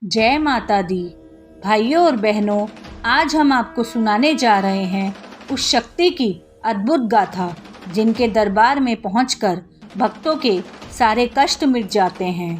जय माता दी। भाइयों और बहनों, आज हम आपको सुनाने जा रहे हैं उस शक्ति की अद्भुत गाथा जिनके दरबार में पहुंचकर भक्तों के सारे कष्ट मिट जाते हैं।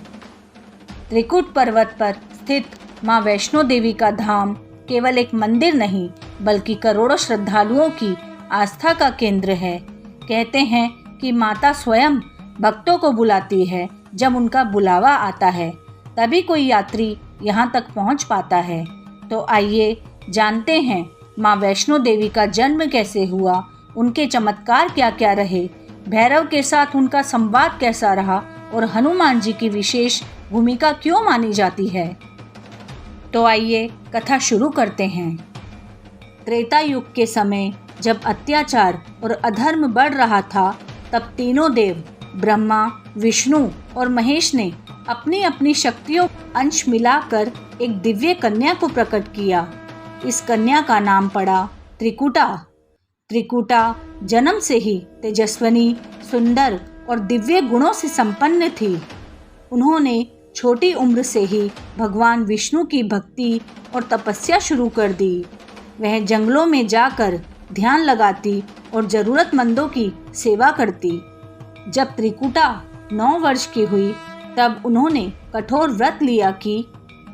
त्रिकुट पर्वत पर स्थित मां वैष्णो देवी का धाम केवल एक मंदिर नहीं बल्कि करोड़ों श्रद्धालुओं की आस्था का केंद्र है। कहते हैं कि माता स्वयं भक्तों को बुलाती है। जब उनका बुलावा आता है तभी कोई यात्री यहाँ तक पहुँच पाता है। तो आइए जानते हैं माँ वैष्णो देवी का जन्म कैसे हुआ, उनके चमत्कार क्या क्या रहे, भैरव के साथ उनका संवाद कैसा रहा और हनुमान जी की विशेष भूमिका क्यों मानी जाती है। तो आइए कथा शुरू करते हैं। त्रेता युग के समय जब अत्याचार और अधर्म बढ़ रहा था, तब तीनों देव ब्रह्मा, विष्णु और महेश ने अपनी अपनी शक्तियों अंश मिलाकर एक दिव्य कन्या को प्रकट किया। इस कन्या का नाम पड़ा त्रिकुटा। त्रिकुटा जन्म से ही तेजस्विनी, सुंदर और दिव्य गुणों से संपन्न थी। उन्होंने छोटी उम्र से ही भगवान विष्णु की भक्ति और तपस्या शुरू कर दी। वह जंगलों में जाकर ध्यान लगाती और ज़रूरतमंदों की सेवा करती। जब त्रिकुटा 9 वर्ष की हुई तब उन्होंने कठोर व्रत लिया कि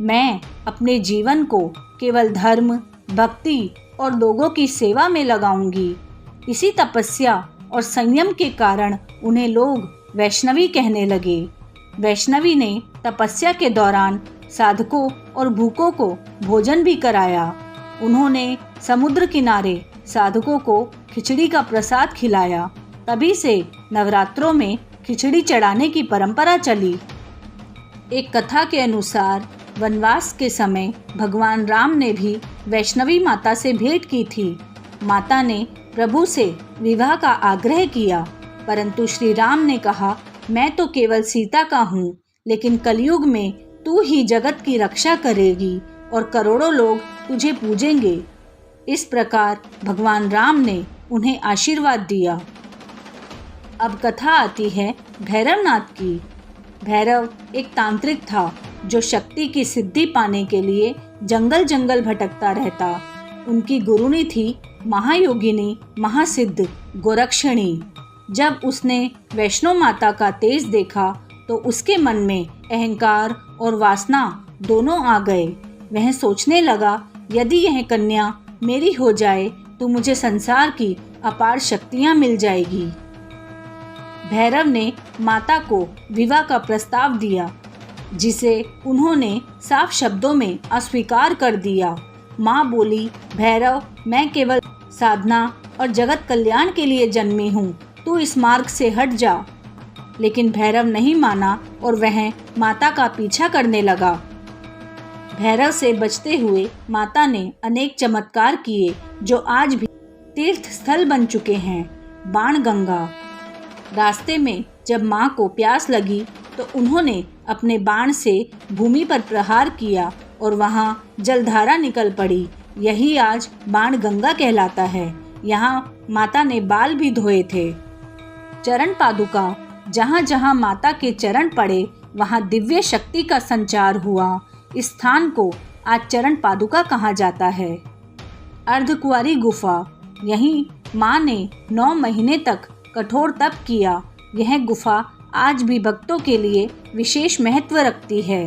मैं अपने जीवन को केवल धर्म, भक्ति और लोगों की सेवा में लगाऊंगी। इसी तपस्या और संयम के कारण उन्हें लोग वैष्णवी कहने लगे। वैष्णवी ने तपस्या के दौरान साधकों और भूखों को भोजन भी कराया। उन्होंने समुद्र किनारे साधकों को खिचड़ी का प्रसाद खिलाया। तभी से नवरात्रों में खिचड़ी चढ़ाने की परंपरा चली। एक कथा के अनुसार वनवास के समय भगवान राम ने भी वैष्णवी माता से भेंट की थी। माता ने प्रभु से विवाह का आग्रह किया, परंतु श्री राम ने कहा, मैं तो केवल सीता का हूँ, लेकिन कलयुग में तू ही जगत की रक्षा करेगी और करोड़ों लोग तुझे पूजेंगे। इस प्रकार भगवान राम ने उन्हें आशीर्वाद दिया। अब कथा आती है भैरवनाथ की। भैरव एक तांत्रिक था जो शक्ति की सिद्धि पाने के लिए जंगल जंगल भटकता रहता। उनकी गुरुनी थी महायोगिनी महासिद्ध गोरक्षणी। जब उसने वैष्णो माता का तेज देखा तो उसके मन में अहंकार और वासना दोनों आ गए। वह सोचने लगा, यदि यह कन्या मेरी हो जाए तो मुझे संसार की अपार शक्तियाँ मिल जाएगी। भैरव ने माता को विवाह का प्रस्ताव दिया, जिसे उन्होंने साफ शब्दों में अस्वीकार कर दिया। माँ बोली, भैरव, मैं केवल साधना और जगत कल्याण के लिए जन्मी हूँ, तू इस मार्ग से हट जा। लेकिन भैरव नहीं माना और वह माता का पीछा करने लगा। भैरव से बचते हुए माता ने अनेक चमत्कार किए जो आज भी तीर्थ स्थल बन चुके हैं। बाणगंगा। रास्ते में जब माँ को प्यास लगी तो उन्होंने अपने बाण से भूमि पर प्रहार किया और वहाँ जलधारा निकल पड़ी। यही आज बाणगंगा कहलाता है। यहाँ माता ने बाल भी धोए थे। चरण पादुका। जहाँ जहाँ माता के चरण पड़े वहाँ दिव्य शक्ति का संचार हुआ। इस स्थान को आज चरण पादुका कहा जाता है। अर्धकुंवारी गुफा। यहीं माँ ने 9 महीने तक कठोर तप किया। यह गुफा आज भी भक्तों के लिए विशेष महत्व रखती है।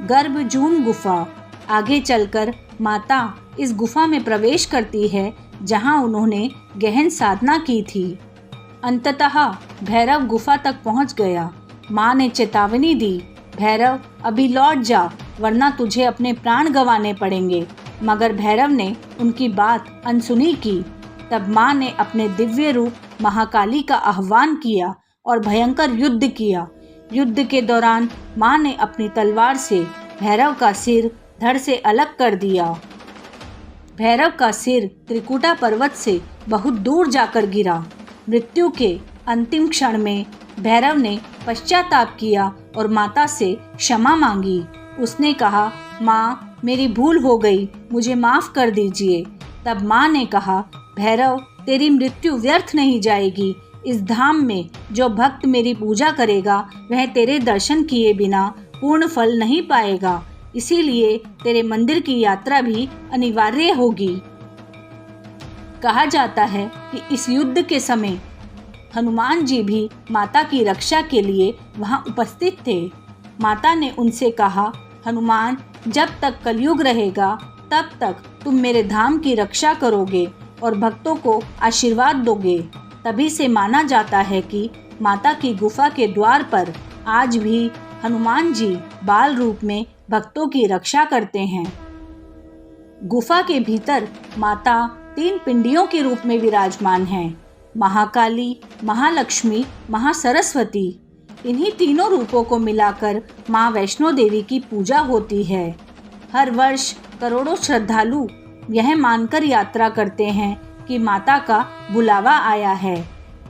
गर्भजून गुफा। आगे चलकर माता इस गुफा में प्रवेश करती है जहां उन्होंने गहन साधना की थी। अंततः भैरव गुफा तक पहुंच गया। माँ ने चेतावनी दी, भैरव अभी लौट जा, वरना तुझे अपने प्राण गंवाने पड़ेंगे। मगर भैरव ने उनकी बात अनसुनी की। तब माँ ने अपने दिव्य रूप महाकाली का आह्वान किया और भयंकर युद्ध किया। युद्ध के दौरान माँ ने अपनी तलवार से भैरव का सिर धड़ से अलग कर दिया। भैरव का सिर त्रिकुटा पर्वत से बहुत दूर जाकर गिरा। मृत्यु के अंतिम क्षण में भैरव ने पश्चाताप किया और माता से क्षमा मांगी। उसने कहा, माँ, मेरी भूल हो गई, मुझे माफ़ कर दीजिए। तब माँ ने कहा, भैरव, तेरी मृत्यु व्यर्थ नहीं जाएगी। इस धाम में जो भक्त मेरी पूजा करेगा वह तेरे दर्शन किए बिना पूर्ण फल नहीं पाएगा, इसीलिए तेरे मंदिर की यात्रा भी अनिवार्य होगी। कहा जाता है कि इस युद्ध के समय हनुमान जी भी माता की रक्षा के लिए वहां उपस्थित थे। माता ने उनसे कहा, हनुमान, जब तक कलयुग रहेगा तब तक तुम मेरे धाम की रक्षा करोगे और भक्तों को आशीर्वाद दोगे। तभी से माना जाता है कि माता की गुफा के द्वार पर आज भी हनुमान जी बाल रूप में भक्तों की रक्षा करते हैं। गुफा के भीतर माता 3 पिंडियों के रूप में विराजमान हैं, महाकाली, महालक्ष्मी, महासरस्वती। इन्हीं तीनों रूपों को मिलाकर माँ वैष्णो देवी की पूजा होती है। हर वर्ष करोड़ों श्रद्धालु यह मानकर यात्रा करते हैं कि माता का बुलावा आया है।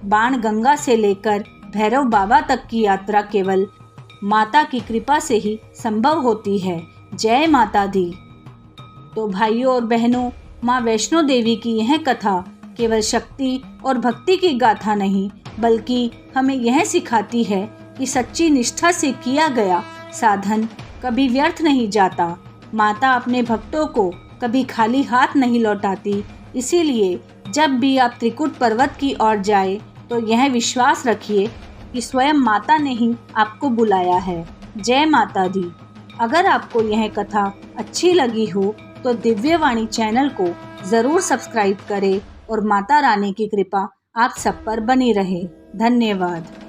बाणगंगा से लेकर भैरव बाबा तक की यात्रा केवल माता की कृपा से ही संभव होती है। जय माता दी। तो भाइयों और बहनों, माँ वैष्णो देवी की यह कथा केवल शक्ति और भक्ति की गाथा नहीं, बल्कि हमें यह सिखाती है कि सच्ची निष्ठा से किया गया साधन कभी व्यर्थ नहीं जाता। माता अपने भक्तों को कभी खाली हाथ नहीं लौटाती। इसीलिए जब भी आप त्रिकुट पर्वत की ओर जाए तो यह विश्वास रखिए कि स्वयं माता ने ही आपको बुलाया है। जय माता दी। अगर आपको यह कथा अच्छी लगी हो तो दिव्यवाणी चैनल को ज़रूर सब्सक्राइब करें और माता रानी की कृपा आप सब पर बनी रहे। धन्यवाद।